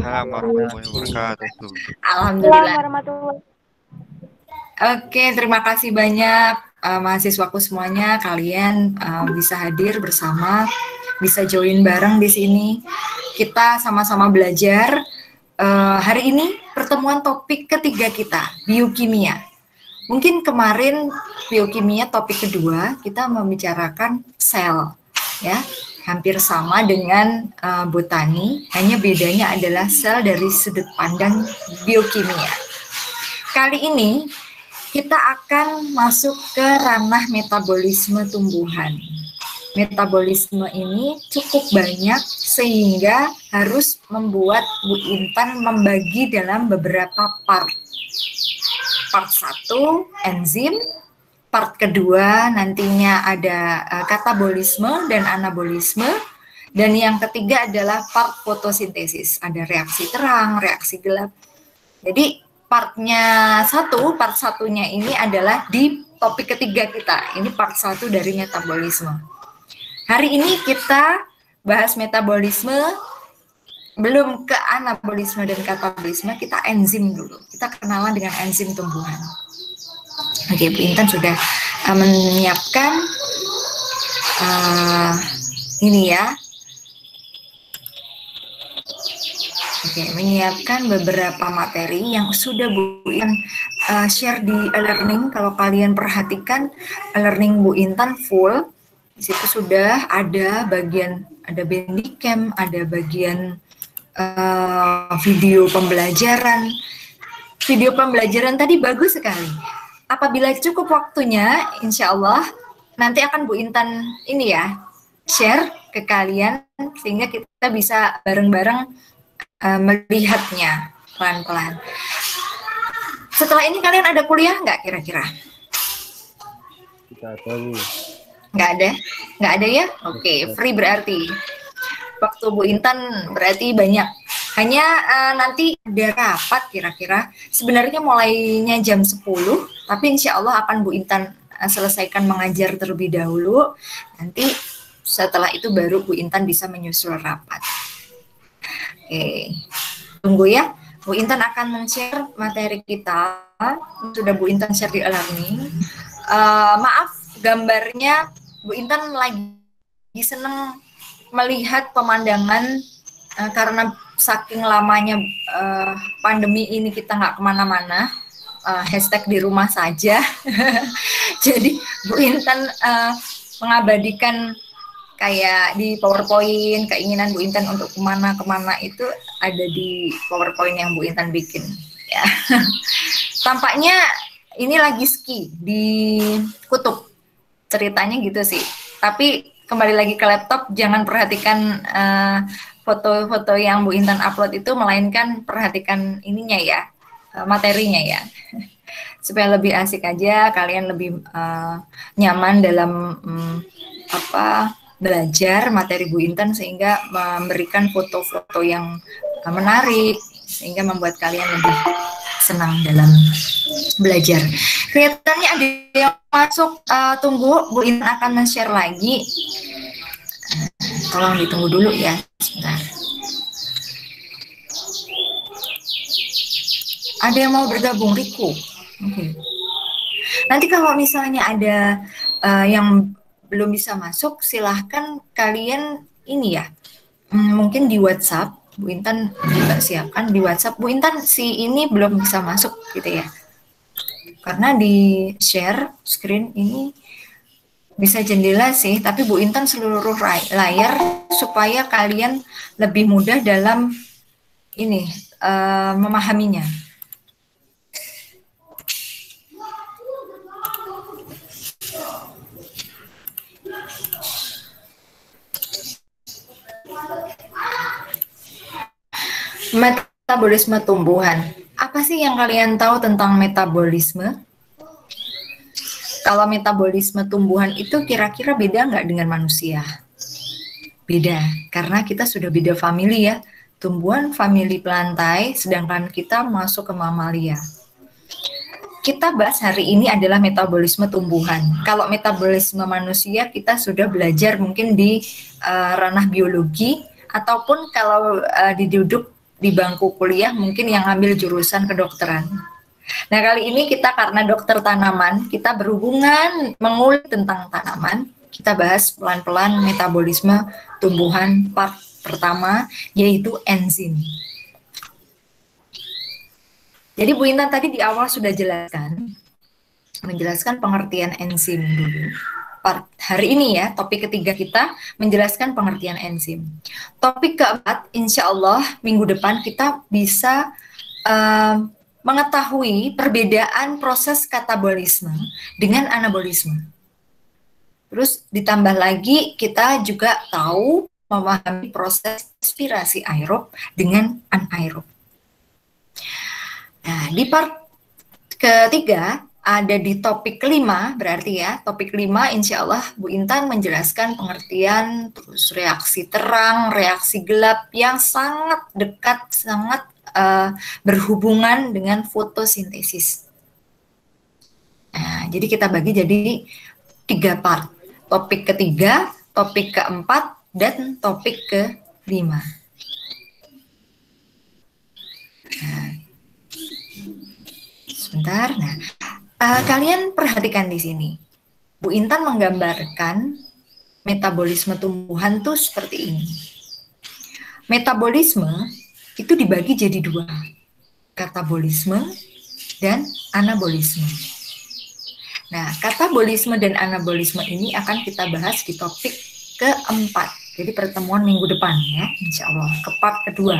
Waalaikumsalam warahmatullahi wabarakatuh. Alhamdulillah. Warahmatullahi. Oke, terima kasih banyak mahasiswaku semuanya. Kalian bisa hadir bersama, bisa join bareng di sini. Kita sama-sama belajar. Hari ini pertemuan topik ketiga kita, biokimia. Mungkin kemarin biokimia topik kedua kita membicarakan sel, ya, hampir sama dengan botani, hanya bedanya adalah sel dari sudut pandang biokimia. Kali ini kita akan masuk ke ranah metabolisme tumbuhan. Metabolisme ini cukup banyak sehingga harus membuat Bu Intan membagi dalam beberapa part. Part 1, enzim. Part kedua nantinya ada katabolisme dan anabolisme. Dan yang ketiga adalah part fotosintesis. Ada reaksi terang, reaksi gelap. Jadi part satunya ini adalah di topik ketiga kita. Ini part 1 dari metabolisme. Hari ini kita bahas metabolisme, belum ke anabolisme dan katabolisme, kita enzim dulu. Kita kenalan dengan enzim tumbuhan. Oke, Bu Intan sudah menyiapkan ini ya. Oke, menyiapkan beberapa materi yang sudah Bu Intan share di e-learning. Kalau kalian perhatikan e-learning Bu Intan full, di situ sudah ada bagian, ada Bandicam, ada bagian video pembelajaran. Video pembelajaran tadi bagus sekali. Apabila cukup waktunya, insya Allah nanti akan Bu Intan ini ya, share ke kalian sehingga kita bisa bareng-bareng melihatnya pelan-pelan. Setelah ini kalian ada kuliah nggak kira-kira? Kita tahu. Nggak ada ya? Oke, free berarti. Waktu Bu Intan berarti banyak. Hanya nanti ada rapat kira-kira. Sebenarnya mulainya jam 10, tapi insya Allah akan Bu Intan selesaikan mengajar terlebih dahulu. Nanti setelah itu baru Bu Intan bisa menyusul rapat. Oke, tunggu ya. Bu Intan akan men-share materi kita. Sudah Bu Intan share di e-learning. Maaf, gambarnya Bu Intan lagi seneng melihat pemandangan karena saking lamanya pandemi ini kita nggak kemana-mana, hashtag di rumah saja. Jadi Bu Intan mengabadikan kayak di PowerPoint, keinginan Bu Intan untuk kemana-kemana itu ada di PowerPoint yang Bu Intan bikin. Ya. Tampaknya ini lagi ski di Kutub. Ceritanya gitu sih. Tapi kembali lagi ke laptop, jangan perhatikan foto-foto yang Bu Intan upload itu, melainkan perhatikan ininya ya, materinya ya. Supaya lebih asik aja, kalian lebih nyaman dalam belajar materi Bu Intan sehingga memberikan foto-foto yang menarik sehingga membuat kalian lebih senang dalam belajar. Kelihatannya ada yang masuk, tunggu, Bu Intan akan men-share lagi. Tolong ditunggu dulu ya, sebentar. Ada yang mau bergabung, Riku? Okay. Nanti kalau misalnya ada yang belum bisa masuk, silahkan kalian ini ya, mungkin di WhatsApp. Bu Intan juga siapkan di WhatsApp. Bu Intan si ini belum bisa masuk gitu ya. Karena di share screen ini bisa jendela sih, tapi Bu Intan seluruh layar supaya kalian lebih mudah dalam ini memahaminya. Metabolisme tumbuhan. Apa sih yang kalian tahu tentang metabolisme? Kalau metabolisme tumbuhan itu kira-kira beda nggak dengan manusia? Beda, karena kita sudah beda famili ya. Tumbuhan famili pelantai, sedangkan kita masuk ke mamalia. Kita bahas hari ini adalah metabolisme tumbuhan. Kalau metabolisme manusia kita sudah belajar mungkin di ranah biologi, ataupun kalau diduduk di bangku kuliah mungkin yang ambil jurusan kedokteran. Nah, kali ini kita karena dokter tanaman, kita berhubungan mengulik tentang tanaman. Kita bahas pelan-pelan metabolisme tumbuhan part pertama, yaitu enzim. Jadi Bu Intan tadi di awal sudah menjelaskan pengertian enzim dulu. Hari ini ya, topik ketiga kita menjelaskan pengertian enzim. Topik keempat, insya Allah minggu depan kita bisa mengetahui perbedaan proses katabolisme dengan anabolisme. Terus ditambah lagi kita juga tahu memahami proses respirasi aerob dengan anaerob. Nah, di part ketiga ada di topik kelima, berarti ya, topik kelima insya Allah Bu Intan menjelaskan pengertian, terus reaksi terang, reaksi gelap yang sangat dekat, sangat berhubungan dengan fotosintesis. Nah, jadi kita bagi jadi 3 part, topik ketiga, topik keempat, dan topik kelima. Nah, sebentar, nah. Kalian perhatikan di sini. Bu Intan menggambarkan metabolisme tumbuhan tuh seperti ini. Metabolisme itu dibagi jadi 2. Katabolisme dan anabolisme. Nah, katabolisme dan anabolisme ini akan kita bahas di topik keempat. Jadi pertemuan minggu depan ya, insya Allah, ke part kedua.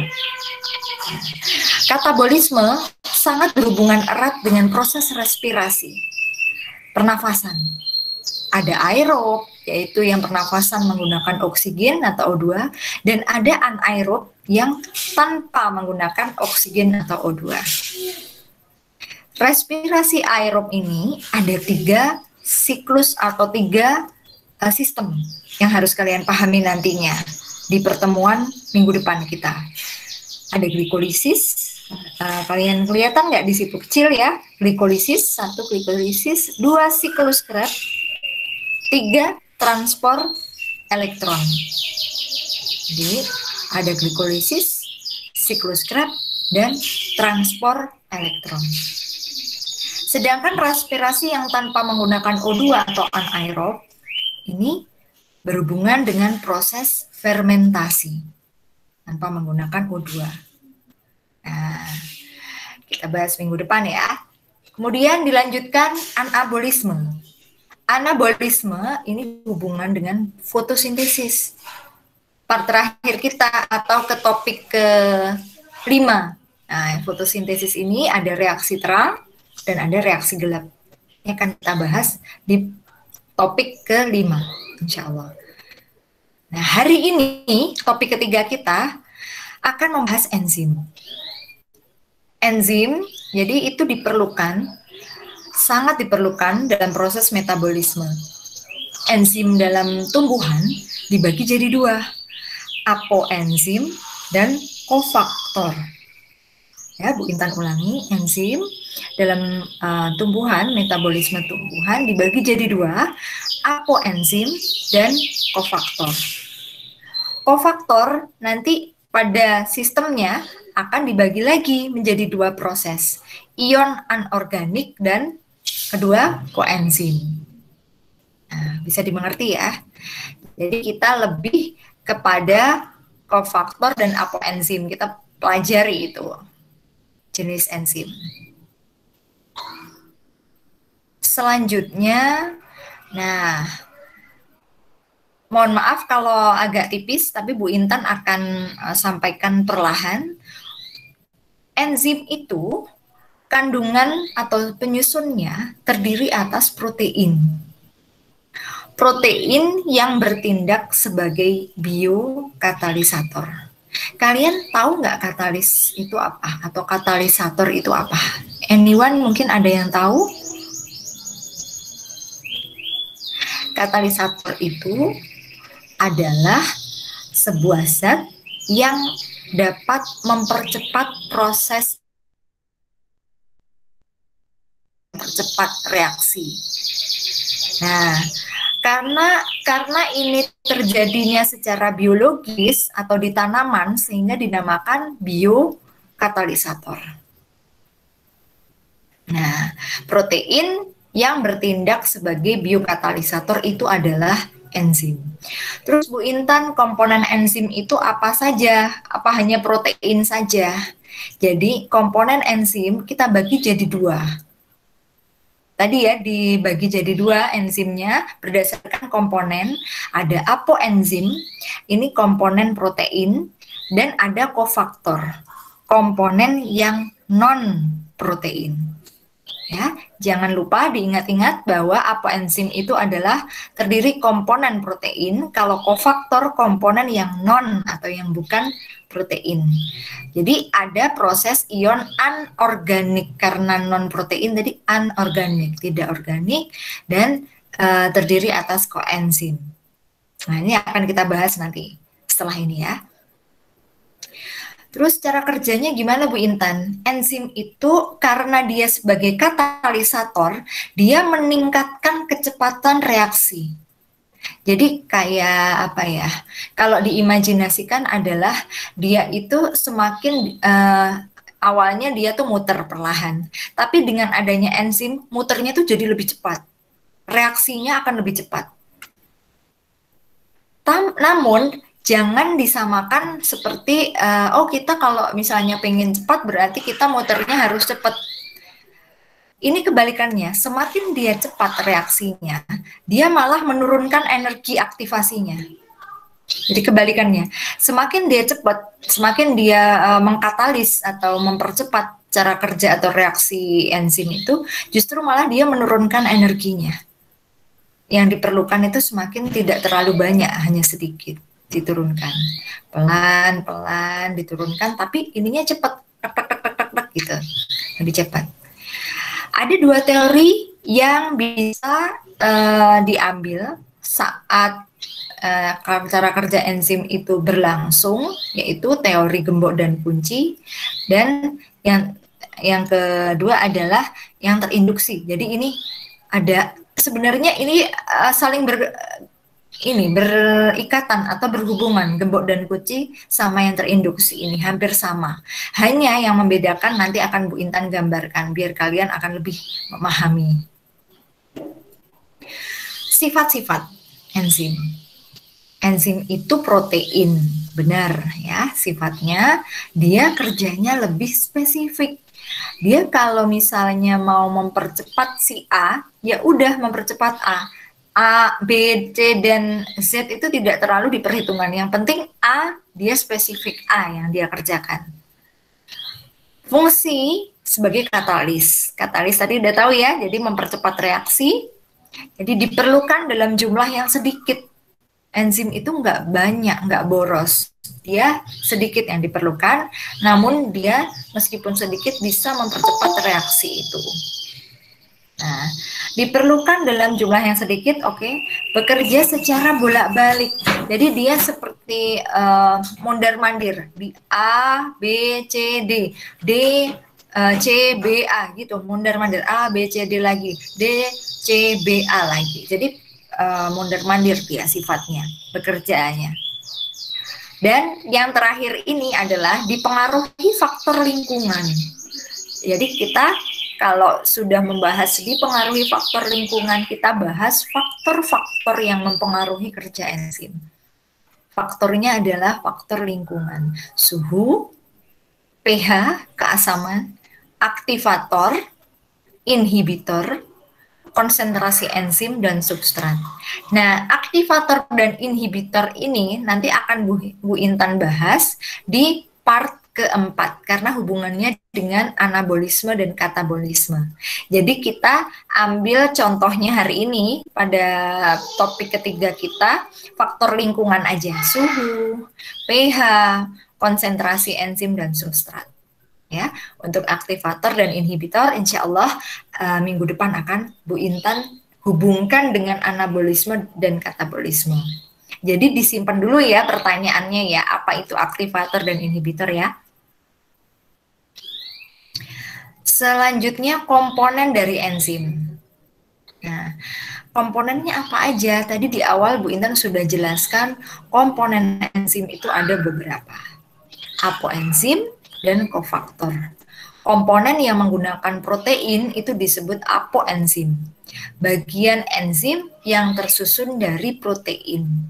Katabolisme sangat berhubungan erat dengan proses respirasi, pernafasan. Ada aerob, yaitu yang pernafasan menggunakan oksigen atau O2, dan ada anaerob yang tanpa menggunakan oksigen atau O2. Respirasi aerob ini ada 3 siklus atau 3 sistem yang harus kalian pahami nantinya di pertemuan minggu depan kita. Ada glikolisis, kalian kelihatan nggak di situ kecil ya, glikolisis, 1 glikolisis, 2 siklus Krebs, 3 transport elektron. Jadi ada glikolisis, siklus Krebs, dan transport elektron. Sedangkan respirasi yang tanpa menggunakan O2 atau anaerob ini berhubungan dengan proses fermentasi tanpa menggunakan O2. Nah, kita bahas minggu depan ya. Kemudian dilanjutkan anabolisme. Anabolisme ini hubungan dengan fotosintesis. Part terakhir kita atau ke topik ke-5. Nah, fotosintesis ini ada reaksi terang dan ada reaksi gelap. Ini akan kita bahas di topik ke-5, insya Allah. Nah, hari ini topik ketiga kita akan membahas enzim. Enzim, jadi itu diperlukan, sangat diperlukan dalam proses metabolisme. Enzim dalam tumbuhan dibagi jadi 2, apoenzim dan kofaktor. Ya, Bu Intan ulangi, enzim dalam tumbuhan, metabolisme tumbuhan dibagi jadi 2, apoenzim dan kofaktor. Kofaktor nanti pada sistemnya akan dibagi lagi menjadi 2 proses, ion anorganik dan kedua koenzim. Nah, bisa dimengerti ya. Jadi kita lebih kepada kofaktor dan apoenzim, kita pelajari itu jenis enzim. Selanjutnya, nah, mohon maaf kalau agak tipis, tapi Bu Intan akan sampaikan perlahan. Enzim itu kandungan atau penyusunnya terdiri atas protein. Protein yang bertindak sebagai biokatalisator. Kalian tahu nggak katalis itu apa? Atau katalisator itu apa? Anyone mungkin ada yang tahu? Katalisator itu adalah sebuah zat yang dapat mempercepat reaksi. Nah, Karena ini terjadinya secara biologis atau di tanaman sehingga dinamakan biokatalisator. Nah, protein yang bertindak sebagai biokatalisator itu adalah enzim. Terus Bu Intan, komponen enzim itu apa saja? Apa hanya protein saja? Jadi komponen enzim kita bagi jadi dua. Tadi ya dibagi jadi dua enzimnya berdasarkan komponen. Ada apoenzim, ini komponen protein, dan ada kofaktor, komponen yang non protein. Ya, jangan lupa diingat-ingat bahwa apoenzim itu adalah terdiri komponen protein, kalau kofaktor komponen yang non atau yang bukan protein. Jadi ada proses ion anorganik karena non protein tadi anorganik, tidak organik dan terdiri atas koenzim. Nah, ini akan kita bahas nanti setelah ini ya. Terus cara kerjanya gimana Bu Intan? Enzim itu karena dia sebagai katalisator, dia meningkatkan kecepatan reaksi. Jadi kayak apa ya? Kalau diimajinasikan adalah dia itu semakin awalnya dia tuh muter perlahan, tapi dengan adanya enzim muternya tuh jadi lebih cepat, reaksinya akan lebih cepat. Namun jangan disamakan seperti kita kalau misalnya pengen cepat berarti kita muternya harus cepat. Ini kebalikannya, semakin dia cepat reaksinya, dia malah menurunkan energi aktivasinya. Jadi kebalikannya, semakin dia cepat, semakin dia mengkatalis atau mempercepat cara kerja atau reaksi enzim itu, justru malah dia menurunkan energinya. Yang diperlukan itu semakin tidak terlalu banyak, hanya sedikit diturunkan, pelan-pelan diturunkan, tapi ininya cepat, tek gitu, lebih cepat. Ada dua teori yang bisa diambil saat cara kerja enzim itu berlangsung, yaitu teori gembok dan kunci, dan yang kedua adalah yang terinduksi. Jadi ini ada sebenarnya ini saling berikatan atau berhubungan, gembok dan kunci sama yang terinduksi ini hampir sama. Hanya yang membedakan nanti akan Bu Intan gambarkan biar kalian akan lebih memahami. Sifat-sifat enzim. Enzim itu protein, benar ya sifatnya. Dia kerjanya lebih spesifik. Dia kalau misalnya mau mempercepat si A, ya udah mempercepat A, B, C, dan Z itu tidak terlalu diperhitungkan. Yang penting A, dia spesifik A yang dia kerjakan. Fungsi sebagai katalis. Katalis tadi udah tahu ya, jadi mempercepat reaksi. Jadi diperlukan dalam jumlah yang sedikit. Enzim itu nggak banyak, nggak boros. Dia sedikit yang diperlukan, namun dia meskipun sedikit bisa mempercepat reaksi itu. Nah, diperlukan dalam jumlah yang sedikit, bekerja secara bolak-balik. Jadi dia seperti mondar-mandir di A, B, C, D, C, B, A gitu, mondar-mandir A, B, C, D lagi, D, C, B, A lagi. Jadi mondar-mandir dia sifatnya, pekerjaannya. Dan yang terakhir ini adalah dipengaruhi faktor lingkungan. Jadi kita kalau sudah membahas dipengaruhi faktor lingkungan, kita bahas faktor-faktor yang mempengaruhi kerja enzim. Faktornya adalah faktor lingkungan, suhu, pH, keasaman, aktivator, inhibitor, konsentrasi enzim, dan substrat. Nah, aktivator dan inhibitor ini nanti akan Bu Intan bahas di part keempat karena hubungannya dengan anabolisme dan katabolisme. Jadi kita ambil contohnya hari ini pada topik ketiga kita, faktor lingkungan aja, suhu, pH, konsentrasi enzim dan substrat. Ya, untuk aktivator dan inhibitor insya Allah minggu depan akan Bu Intan hubungkan dengan anabolisme dan katabolisme. Jadi disimpan dulu ya pertanyaannya ya, apa itu aktivator dan inhibitor ya. Selanjutnya komponen dari enzim. Nah, Komponennya apa aja? Tadi di awal Bu Intan sudah jelaskan komponen enzim itu ada beberapa. Apoenzim dan kofaktor. Komponen yang menggunakan protein itu disebut apoenzim. Bagian enzim yang tersusun dari protein.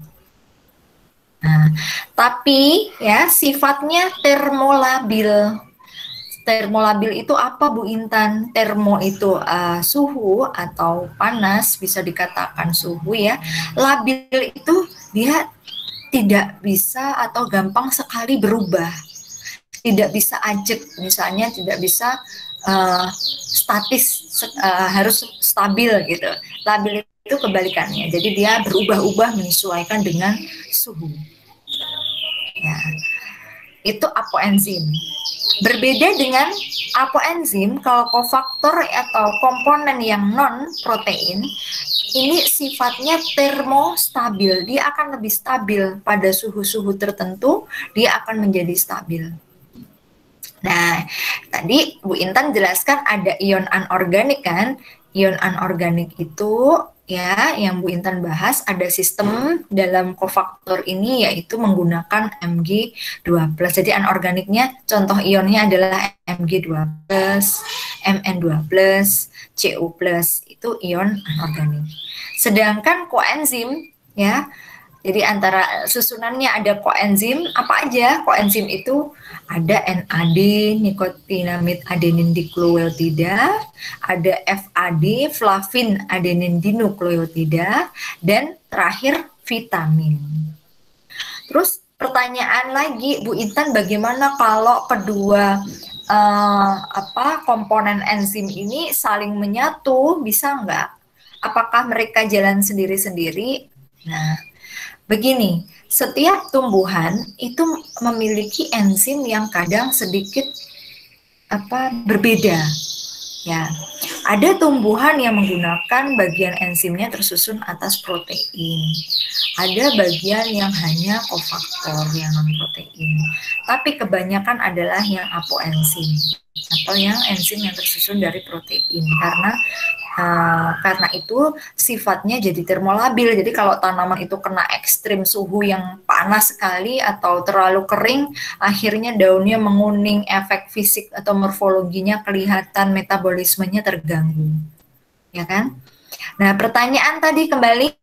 Nah, tapi ya sifatnya termolabil. Termolabil itu apa Bu Intan? Termo itu suhu atau panas, bisa dikatakan suhu ya. Labil itu dia tidak bisa atau gampang sekali berubah. Tidak bisa ajek, misalnya tidak bisa statis, harus stabil gitu. Labil itu kebalikannya. Jadi dia berubah-ubah menyesuaikan dengan suhu. Ya. Itu apoenzim. Berbeda dengan apoenzim, kalau kofaktor atau komponen yang non protein ini sifatnya termostabil. Dia akan lebih stabil pada suhu-suhu tertentu, dia akan menjadi stabil. Nah, tadi Bu Intan jelaskan ada ion anorganik kan? Ion anorganik itu ya yang Bu Intan bahas ada sistem dalam kofaktor ini yaitu menggunakan Mg2+. Jadi anorganiknya contoh ionnya adalah Mg2+, Mn2+, Cu+, itu ion anorganik. Sedangkan koenzim ya, jadi antara susunannya ada koenzim, apa aja koenzim itu? Ada NAD, nikotinamid adenin dikloeutida, ada FAD, flavin adenin dinukleotida, dan terakhir vitamin. Terus pertanyaan lagi, Bu Intan, bagaimana kalau kedua komponen enzim ini saling menyatu, bisa nggak? Apakah mereka jalan sendiri-sendiri? Nah, begini, setiap tumbuhan itu memiliki enzim yang kadang sedikit berbeda. Ya, ada tumbuhan yang menggunakan bagian enzimnya tersusun atas protein. Ada bagian yang hanya kofaktor yang non protein. Tapi kebanyakan adalah yang apoenzim atau yang enzim yang tersusun dari protein karena itu sifatnya jadi termolabil. Jadi kalau tanaman itu kena ekstrim suhu yang panas sekali atau terlalu kering, akhirnya daunnya menguning, efek fisik atau morfologinya kelihatan, metabolismenya terganggu. Ya kan? Nah, pertanyaan tadi kembali,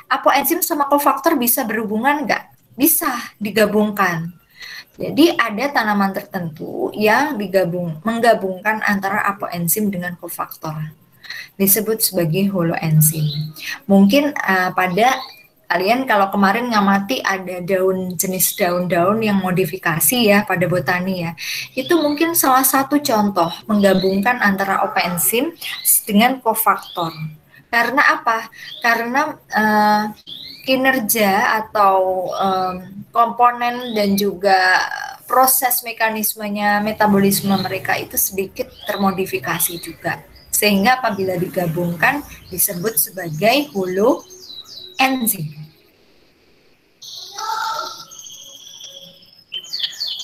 apoenzim sama kofaktor bisa berhubungan nggak? Bisa digabungkan. Jadi ada tanaman tertentu yang menggabungkan antara apoenzim dengan kofaktor. Disebut sebagai holoenzim. Mungkin pada kalian kalau kemarin ngamati ada jenis daun-daun yang modifikasi ya pada botani ya. Itu mungkin salah satu contoh menggabungkan antara apoenzim dengan kofaktor. Karena apa? Karena kinerja atau komponen dan juga proses mekanismenya metabolisme mereka itu sedikit termodifikasi juga. Sehingga apabila digabungkan disebut sebagai holoenzim.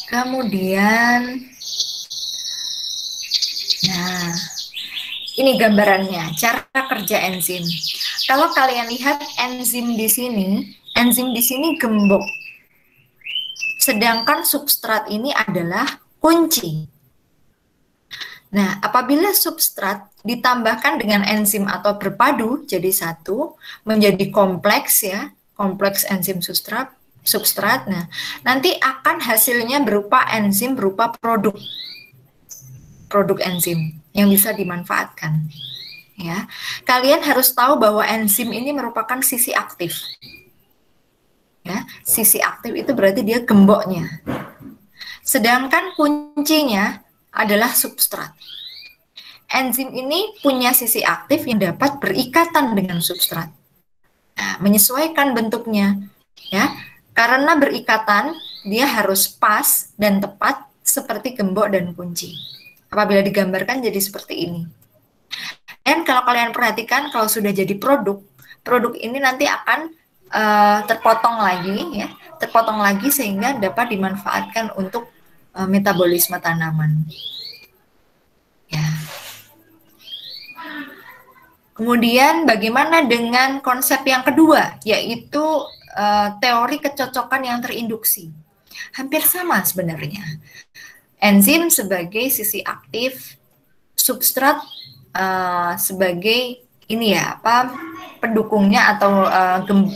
Kemudian, nah, ini gambarannya, cara kerja enzim. Kalau kalian lihat enzim di sini gembok. Sedangkan substrat ini adalah kunci. Nah, apabila substrat ditambahkan dengan enzim atau berpadu jadi satu, menjadi kompleks ya, kompleks enzim substrat. Nah, nanti akan hasilnya berupa enzim, berupa produk enzim yang bisa dimanfaatkan. Ya, kalian harus tahu bahwa enzim ini merupakan sisi aktif. Ya, sisi aktif itu berarti dia gemboknya. Sedangkan kuncinya adalah substrat. Enzim ini punya sisi aktif yang dapat berikatan dengan substrat. Nah, menyesuaikan bentuknya, ya. Karena berikatan, dia harus pas dan tepat seperti gembok dan kunci. Apabila digambarkan jadi seperti ini. Dan kalau kalian perhatikan, kalau sudah jadi produk ini nanti akan terpotong lagi sehingga dapat dimanfaatkan untuk metabolisme tanaman. Ya. Kemudian bagaimana dengan konsep yang kedua, yaitu teori kecocokan yang terinduksi. Hampir sama sebenarnya. Enzim sebagai sisi aktif, substrat sebagai ini ya pendukungnya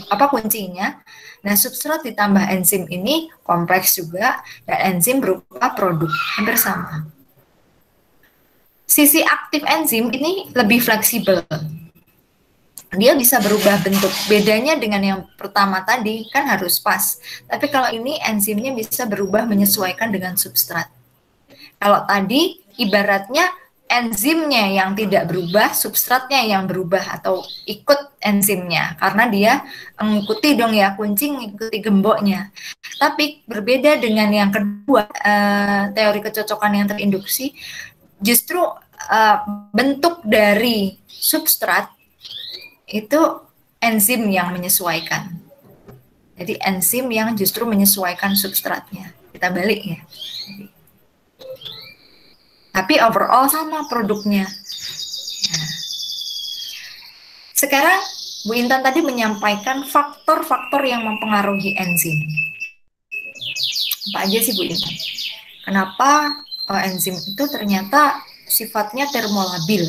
atau kuncinya. Nah, substrat ditambah enzim ini kompleks juga, dan enzim berupa produk, hampir sama. Sisi aktif enzim ini lebih fleksibel. Dia bisa berubah bentuk. Bedanya dengan yang pertama tadi kan harus pas. Tapi kalau ini enzimnya bisa berubah menyesuaikan dengan substrat. Kalau tadi ibaratnya enzimnya yang tidak berubah, substratnya yang berubah atau ikut enzimnya. Karena dia mengikuti dong ya, kuncing mengikuti gemboknya. Tapi berbeda dengan yang kedua, teori kecocokan yang terinduksi, justru bentuk dari substrat itu enzim yang menyesuaikan. Jadi enzim yang justru menyesuaikan substratnya. Kita balik ya. Tapi overall sama produknya. Nah. Sekarang Bu Intan tadi menyampaikan faktor-faktor yang mempengaruhi enzim. Apa aja sih Bu Intan? Kenapa enzim itu ternyata sifatnya termolabil?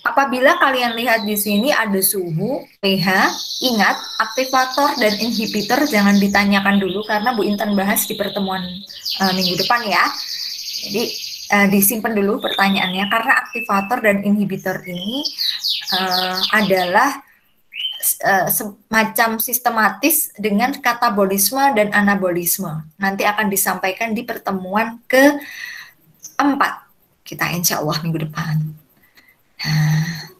Apabila kalian lihat di sini ada suhu, pH, ingat aktivator dan inhibitor jangan ditanyakan dulu karena Bu Intan bahas di pertemuan minggu depan ya. Jadi disimpan dulu pertanyaannya karena aktivator dan inhibitor ini adalah semacam sistematis dengan katabolisme dan anabolisme. Nanti akan disampaikan di pertemuan keempat kita insya Allah minggu depan. Nah,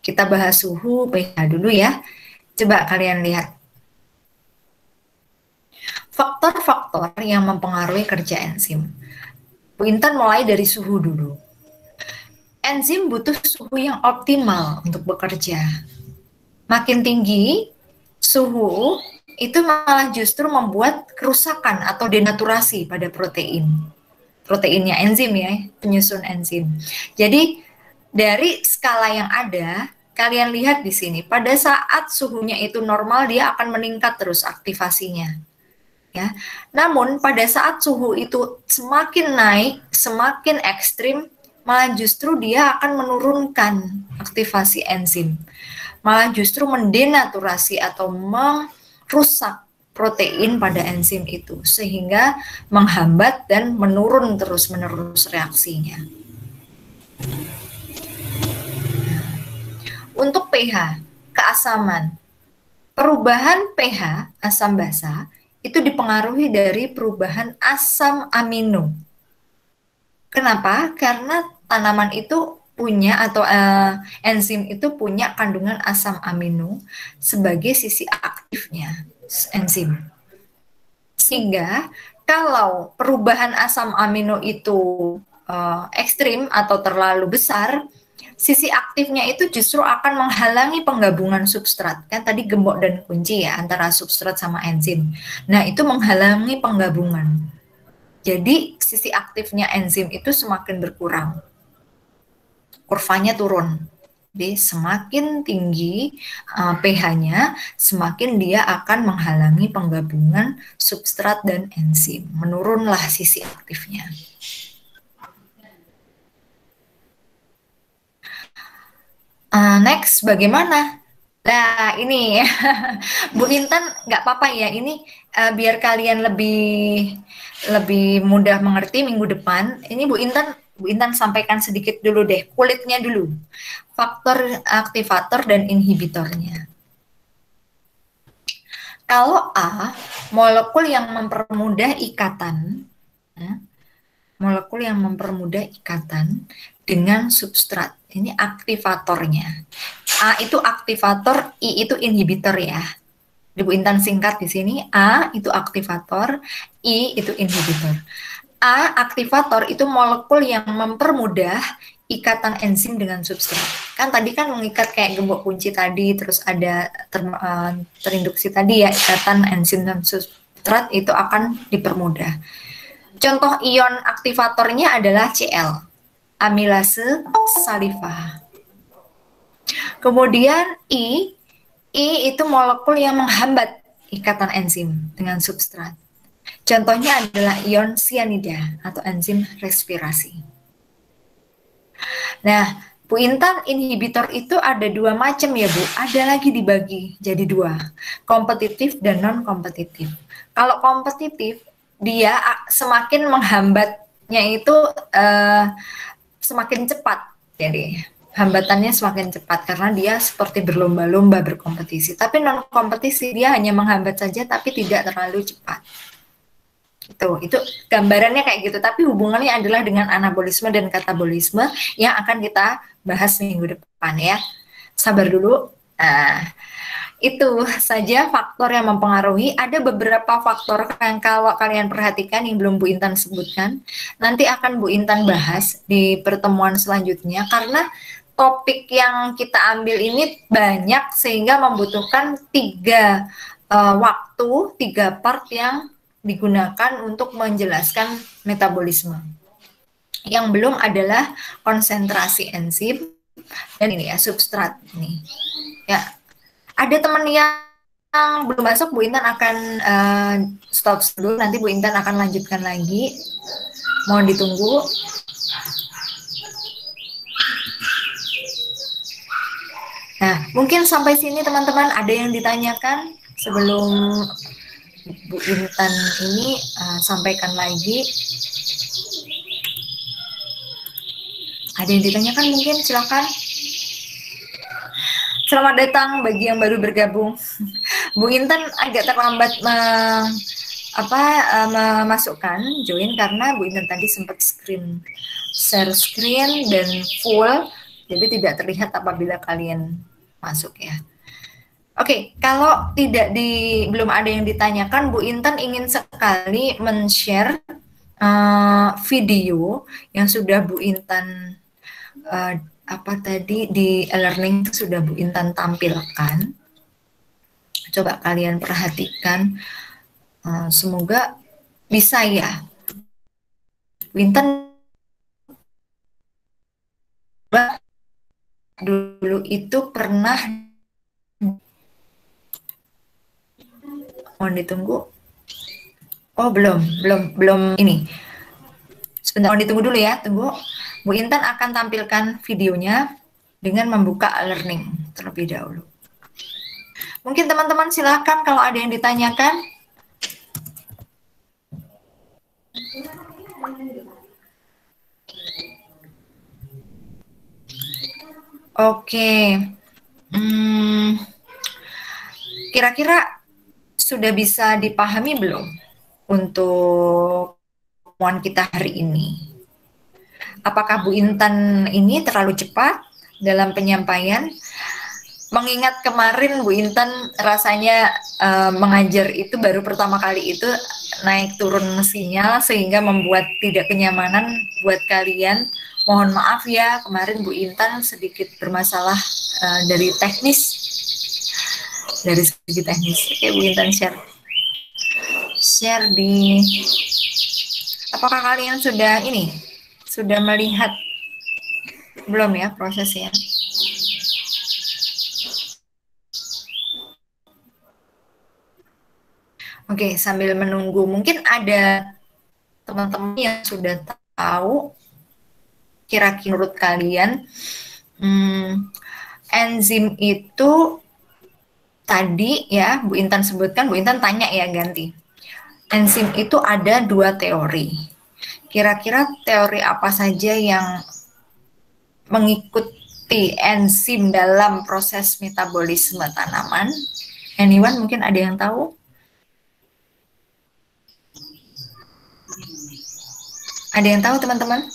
kita bahas suhu pH dulu ya. Coba kalian lihat. Faktor-faktor yang mempengaruhi kerja enzim. Bu Intan mulai dari suhu dulu. Enzim butuh suhu yang optimal untuk bekerja. Makin tinggi suhu, itu malah justru membuat kerusakan atau denaturasi pada protein. Proteinnya enzim ya, penyusun enzim. Jadi, dari skala yang ada, kalian lihat di sini, pada saat suhunya itu normal, dia akan meningkat terus aktivasinya. Ya. Namun pada saat suhu itu semakin naik, semakin ekstrim, malah justru dia akan menurunkan aktivasi enzim. Malah justru mendenaturasi atau merusak protein pada enzim itu, sehingga menghambat dan menurun terus-menerus reaksinya. Untuk pH, keasaman. Perubahan pH, asam basa, itu dipengaruhi dari perubahan asam amino. Kenapa? Karena tanaman itu punya atau enzim itu punya kandungan asam amino sebagai sisi aktifnya enzim. Sehingga kalau perubahan asam amino itu ekstrim atau terlalu besar, sisi aktifnya itu justru akan menghalangi penggabungan substrat. Kan tadi gembok dan kunci ya antara substrat sama enzim. Nah, itu menghalangi penggabungan. Jadi, sisi aktifnya enzim itu semakin berkurang. Kurvanya turun. Jadi, semakin tinggi pH-nya, semakin dia akan menghalangi penggabungan substrat dan enzim. Menurunlah sisi aktifnya. Next, bagaimana? Nah, ini Bu Intan nggak apa-apa ya, ini biar kalian lebih mudah mengerti minggu depan. Ini Bu Intan sampaikan sedikit dulu deh, kulitnya dulu. Faktor aktivator dan inhibitornya. Kalau A, molekul yang mempermudah ikatan, ya, molekul yang mempermudah ikatan dengan substrat. Ini aktivatornya. A itu aktivator, I itu inhibitor ya. Bu Intan singkat di sini, A itu aktivator, I itu inhibitor. A aktivator itu molekul yang mempermudah ikatan enzim dengan substrat. Kan tadi kan mengikat kayak gembok kunci tadi, terus ada terinduksi tadi ya, ikatan enzim dan substrat itu akan dipermudah. Contoh ion aktivatornya adalah Cl, amilase salivah. Kemudian I itu molekul yang menghambat ikatan enzim dengan substrat. Contohnya adalah ion sianida atau enzim respirasi. Nah, Bu Intan, inhibitor itu ada dua macam ya Bu, ada lagi dibagi jadi dua, kompetitif dan non-kompetitif. Kalau kompetitif, dia semakin menghambatnya itu semakin cepat, jadi hambatannya semakin cepat karena dia seperti berlomba-lomba berkompetisi. Tapi non-kompetisi dia hanya menghambat saja tapi tidak terlalu cepat. Itu gambarannya kayak gitu, tapi hubungannya adalah dengan anabolisme dan katabolisme yang akan kita bahas minggu depan ya. Sabar dulu. Nah, itu saja faktor yang mempengaruhi. Ada beberapa faktor yang kalau kalian perhatikan yang belum Bu Intan sebutkan, nanti akan Bu Intan bahas di pertemuan selanjutnya karena topik yang kita ambil ini banyak sehingga membutuhkan tiga part yang digunakan untuk menjelaskan metabolisme. Yang belum adalah konsentrasi enzim dan ini ya substrat ini. Ya, ada teman yang belum masuk, Bu Intan akan stop dulu. Nanti Bu Intan akan lanjutkan lagi. Mohon ditunggu. Nah, mungkin sampai sini teman-teman ada yang ditanyakan sebelum Bu Intan ini sampaikan lagi. Ada yang ditanyakan mungkin, silakan. Selamat datang bagi yang baru bergabung. Bu Intan agak terlambat memasukkan join karena Bu Intan tadi sempat share screen dan full, jadi tidak terlihat apabila kalian masuk ya. Oke, kalau belum ada yang ditanyakan, Bu Intan ingin sekali men-share video yang sudah Bu Intan di e-learning sudah Bu Intan tampilkan. Coba kalian perhatikan, semoga bisa ya. Bu Intan dulu itu pernah, mohon ditunggu. Oh belum ini. Sebentar, mohon ditunggu dulu ya, tunggu. Bu Intan akan tampilkan videonya dengan membuka e-learning terlebih dahulu. Mungkin teman-teman silakan kalau ada yang ditanyakan. Oke. Kira-kira sudah bisa dipahami belum untuk pertemuan kita hari ini? Apakah Bu Intan ini terlalu cepat dalam penyampaian? Mengingat kemarin Bu Intan rasanya mengajar itu baru pertama kali itu naik turun sinyal sehingga membuat tidak kenyamanan buat kalian. Mohon maaf ya, kemarin Bu Intan sedikit bermasalah dari segi teknis. Oke, Bu Intan share di, apakah kalian sudah melihat belum ya prosesnya? Oke, sambil menunggu, mungkin ada teman-teman yang sudah tahu kira-kira menurut kalian enzim itu tadi ya Bu Intan sebutkan, Bu Intan tanya ya ganti. Enzim itu ada dua teori. Kira-kira teori apa saja yang mengikuti enzim dalam proses metabolisme tanaman? Anyone mungkin ada yang tahu? Ada yang tahu teman-teman?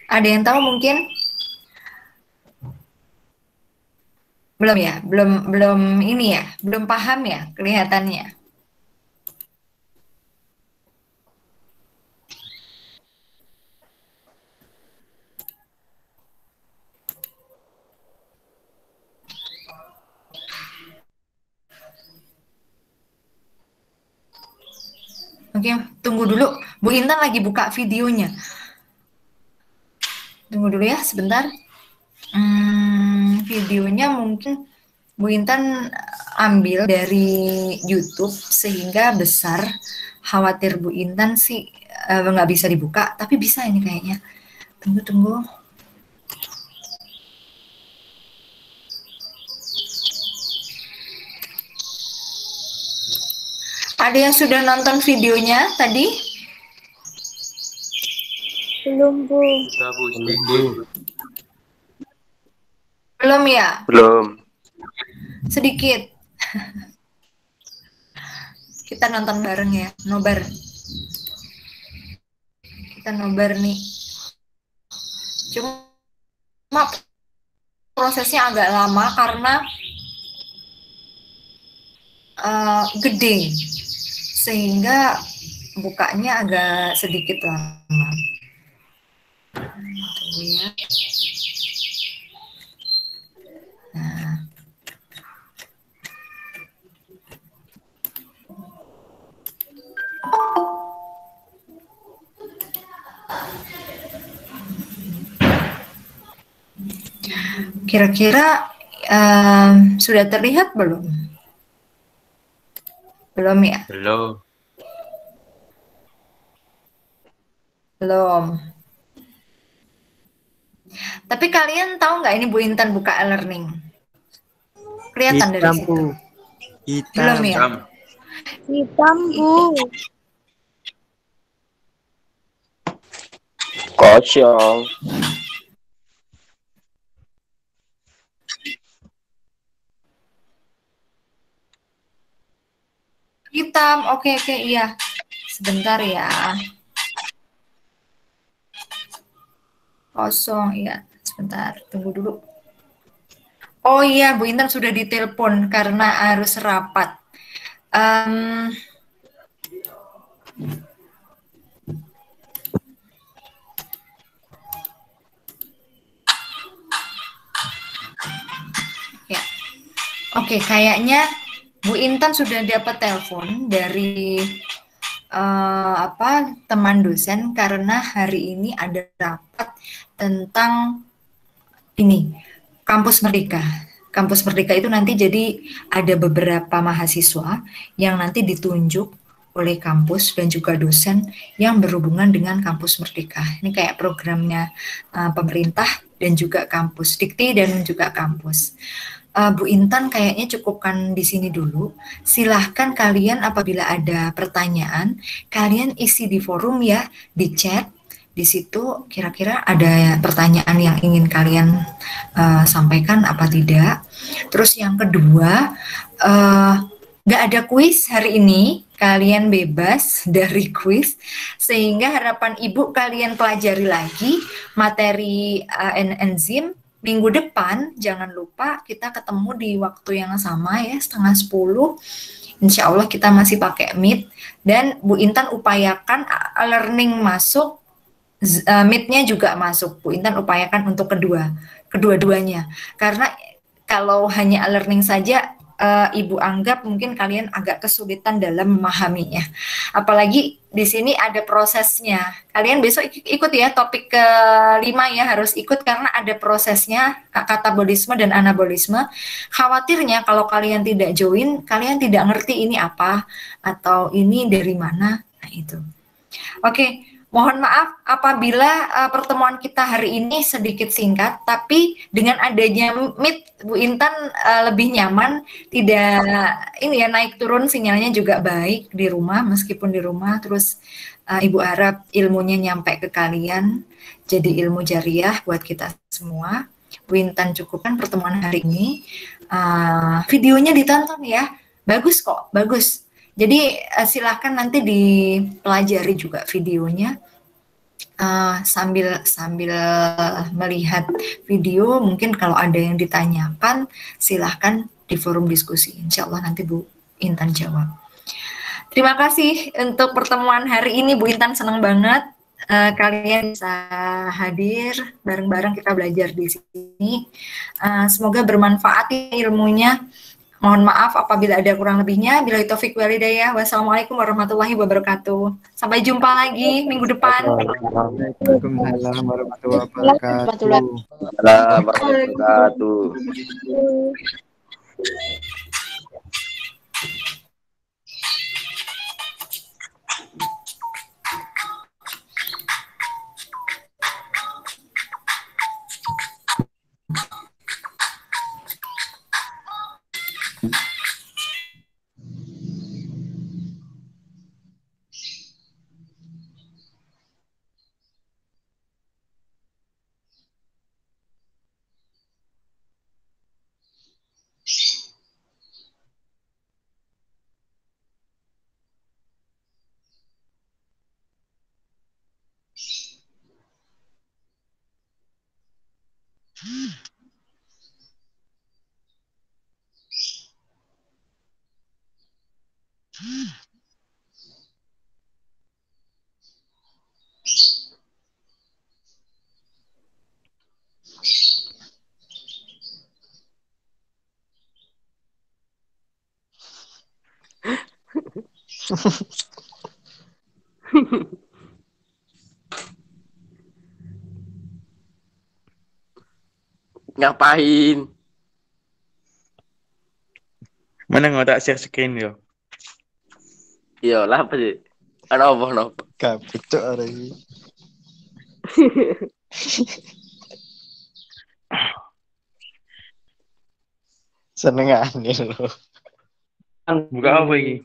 Ada yang tahu mungkin? Belum ya? Belum ini ya? Belum paham ya kelihatannya? Oke, tunggu dulu. Bu Intan lagi buka videonya. Tunggu dulu ya, sebentar. Videonya mungkin Bu Intan ambil dari YouTube sehingga besar. Khawatir Bu Intan sih nggak bisa dibuka, tapi bisa ini kayaknya. Tunggu. Ada yang sudah nonton videonya tadi? Belum, Bu. Belum ya? Belum. Sedikit. Kita nonton bareng ya, nobar. Kita nobar nih. Cuma prosesnya agak lama karena gede, sehingga bukanya agak sedikit lama. Tunggu ya. Nah. Kira-kira sudah terlihat belum? Belum ya? Belum. Belum. Tapi kalian tahu nggak ini Bu Intan buka e-learning? Kelihatan dari situ. Hitam. Belum ya? Hitam, Bu. Kosong. Hitam. Oke, iya. Sebentar ya. Kosong, iya. Sebentar, tunggu dulu. Oh iya, Bu Intan sudah ditelepon karena harus rapat. Ya, oke, kayaknya Bu Intan sudah dapat telepon dari teman dosen karena hari ini ada rapat tentang ini Kampus Merdeka. Kampus Merdeka itu nanti jadi ada beberapa mahasiswa yang nanti ditunjuk oleh kampus dan juga dosen yang berhubungan dengan Kampus Merdeka. Ini kayak programnya pemerintah dan juga kampus, Dikti dan juga kampus. Bu Intan kayaknya cukupkan di sini dulu. Silahkan kalian apabila ada pertanyaan, kalian isi di forum ya, di chat. Di situ kira-kira ada pertanyaan yang ingin kalian sampaikan apa tidak. Terus yang kedua, nggak ada kuis hari ini, kalian bebas dari kuis, sehingga harapan Ibu kalian pelajari lagi materi enzim. Minggu depan jangan lupa kita ketemu di waktu yang sama ya, 9:30. Insya Allah kita masih pakai Meet, dan Bu Intan upayakan learning masuk, Meet-nya juga masuk. Bu Intan upayakan untuk kedua-duanya, karena kalau hanya learning saja Ibu anggap mungkin kalian agak kesulitan dalam memahaminya. Apalagi di sini ada prosesnya. Kalian besok ikut ya, topik ke-5 ya, harus ikut karena ada prosesnya, katabolisme dan anabolisme. Khawatirnya kalau kalian tidak join, kalian tidak ngerti ini apa atau ini dari mana. Nah itu. Oke. Mohon maaf apabila pertemuan kita hari ini sedikit singkat, tapi dengan adanya Meet, Bu Intan lebih nyaman, tidak ini ya, naik turun sinyalnya juga baik di rumah, meskipun di rumah. Terus Ibu harap ilmunya nyampe ke kalian, jadi ilmu jariah buat kita semua. Bu Intan cukupkan pertemuan hari ini. Videonya ditonton ya, bagus kok, bagus. Jadi silahkan nanti dipelajari juga videonya sambil melihat video. Mungkin kalau ada yang ditanyakan silahkan di forum diskusi. Insya Allah nanti Bu Intan jawab. Terima kasih untuk pertemuan hari ini. Bu Intan senang banget kalian bisa hadir bareng-bareng kita belajar di sini. Semoga bermanfaat ilmunya. Mohon maaf apabila ada kurang lebihnya. Billahi taufik walhidayah. Wassalamualaikum warahmatullahi wabarakatuh. Sampai jumpa lagi minggu depan. Waalaikumsalam warahmatullahi Warahmatullahi wabarakatuh. Waalaikumsalam warahmatullahi wabarakatuh. Ngapain? Mana nggak tak share screen yo? Iya lah apa sih? Apa? Kabut cok hari ini. Senengane lho. Buka apa ini?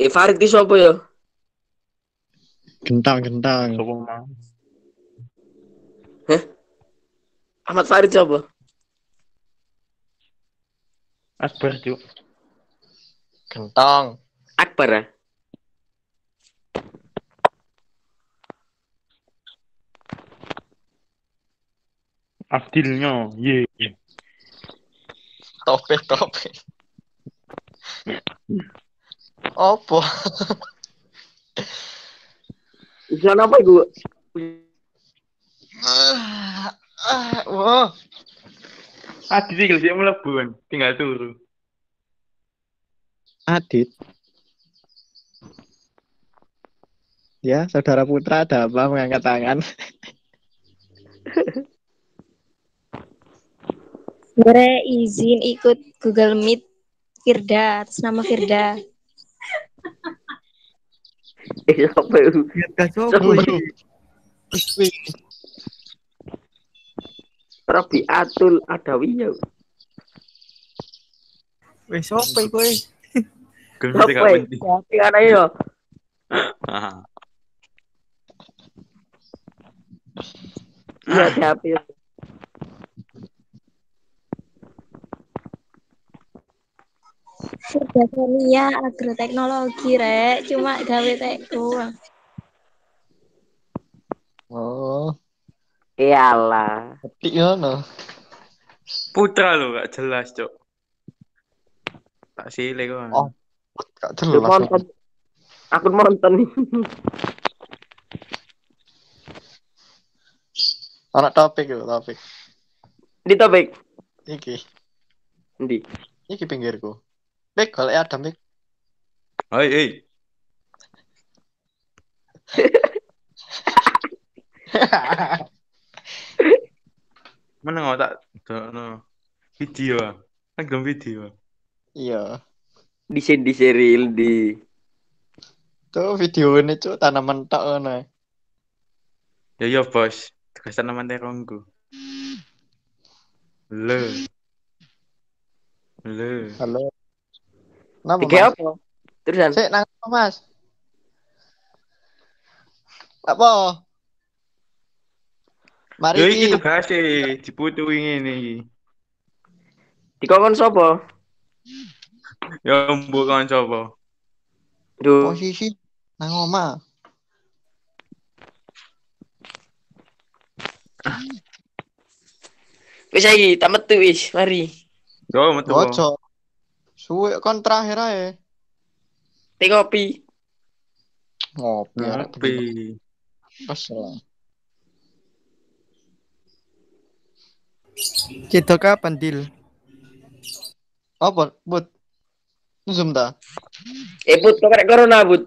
Farid ki sapa ya? Gentang. Sopo mau? Ahmad Farid sapa? Akbar cuk. Gentong. Akbar ya? Abdilnya, ye. Tope. Apa? Ujian apa iku? Wah. Adit iki sik mlebu kan, tinggal turu. Adit. Ya, saudara Putra ada apa mengangkat tangan? Boleh izin ikut Google Meet Firda, atas nama Firda. Sapa iku? Gak sopo iki. Rabiatul Adawiyah. Wes sopo iku wes? Sapa iku? Tapi ana yo. Iya, tapi Firda Sonia agroteknologi rek, cuma gawe teko. Oh, iyalah. ketik ngono. Putra lo gak jelas cok. Tak silih kok. Oh, gak Lu jelas. nonton. Aku nonton nih. Anak topik itu, topik. Di topik. Iki Ndi? pinggirku. Pik, golek Adam pik. Hei. Mana nggak tak no video kan belum video. Iya. Di serial di. Tuh video ini cuy tanaman tok ngono. Ya bos, tugasan nama terongku. Le. Halo. Nama Tiga Mas? apa? Terusan. Sik nang apa, Mas? Apa? Mari Yo iki. iki tugase diputu ini. Dikongkon sapa? Ya mbok kan sapa? Duh. Posisi nang oma. Wis iki, tak metu wis, mari. Yo metu. Ojo. Suwe kon terakhir ae. Teh kopi. Ngopi arek Ngopi. Kesel. Kita kapan, Dil? Apa, Bud? Zoom ta? Put, kok kena corona, Bud?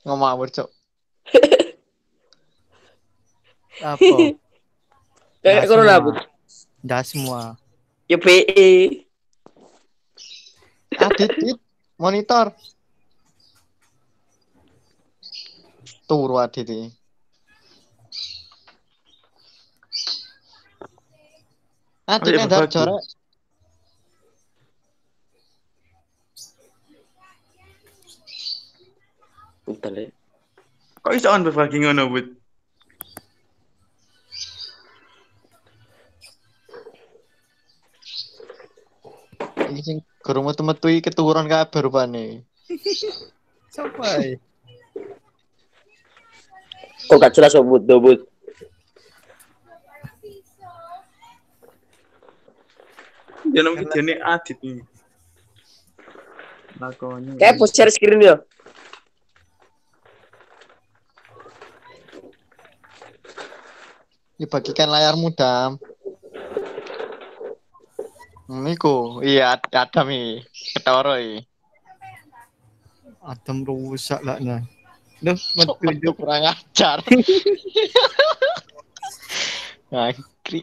Ngomong apa, Cok? Apa? Kena Dah corona, semua. Bud? Dah semua. Ya PE. Adit, monitor. Turu Adit iki. Adit Ayo, yang berbagi. jorek. Bentar ya. Kok iso on berbagi ngono, Bud? Iki sing guru metu-metu iki keturun kabeh rupane. Siapa? Kok gak jelas, Bud, do, Bud. Jangan videonya Adit nih. Lakonnya. Kayak post share screen ya. Dibagikan layarmu, Dam. Niku, iya ada mi. Ketoro iki. Adam rusak lah nah. Duh, Metu metu kurang ajar. Ngakri.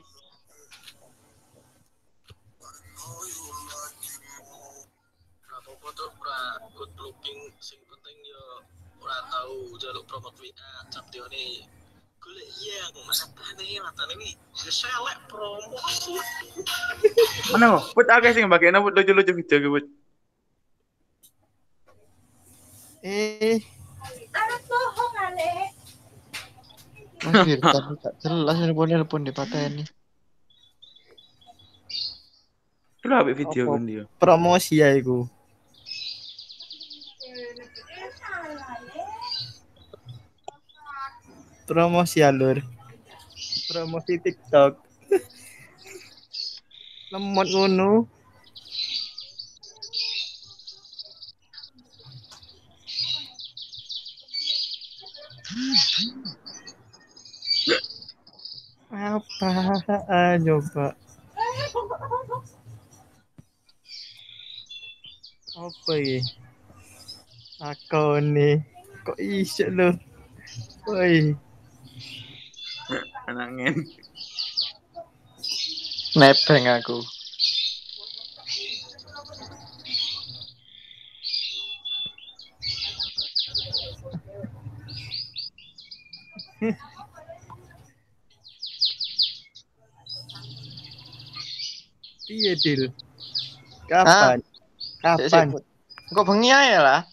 Apa tuh pra good looking sing penting yo ora tau jaluk promote WA captione golek yang matane iki selek promo Mana kok? Bud akeh sing mbakene Bud lucu-lucu video ke Bud. Mas Firdan gak jelas nelpon dipateni. Lu ambek video Apa? kan dia. promosi ya iku. Promosi alur. Promosi TikTok. Lemot ngono. Apaan coba? Apa ini? Aku nih. Kok iso lo? Woi. Anangen. Nebeng aku. Piye Dil? Kapan? Kapan? Kok bengi ae lah?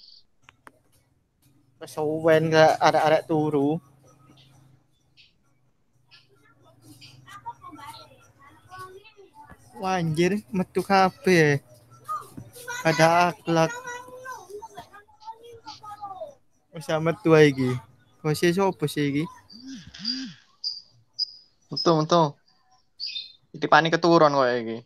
Kesuwen gak arek-arek turu. Wah, anjir, metu kabeh. Ada akhlak. Wis metu ae iki. Kok sih sopo sih iki? Metu. Ditipani keturun koyo iki.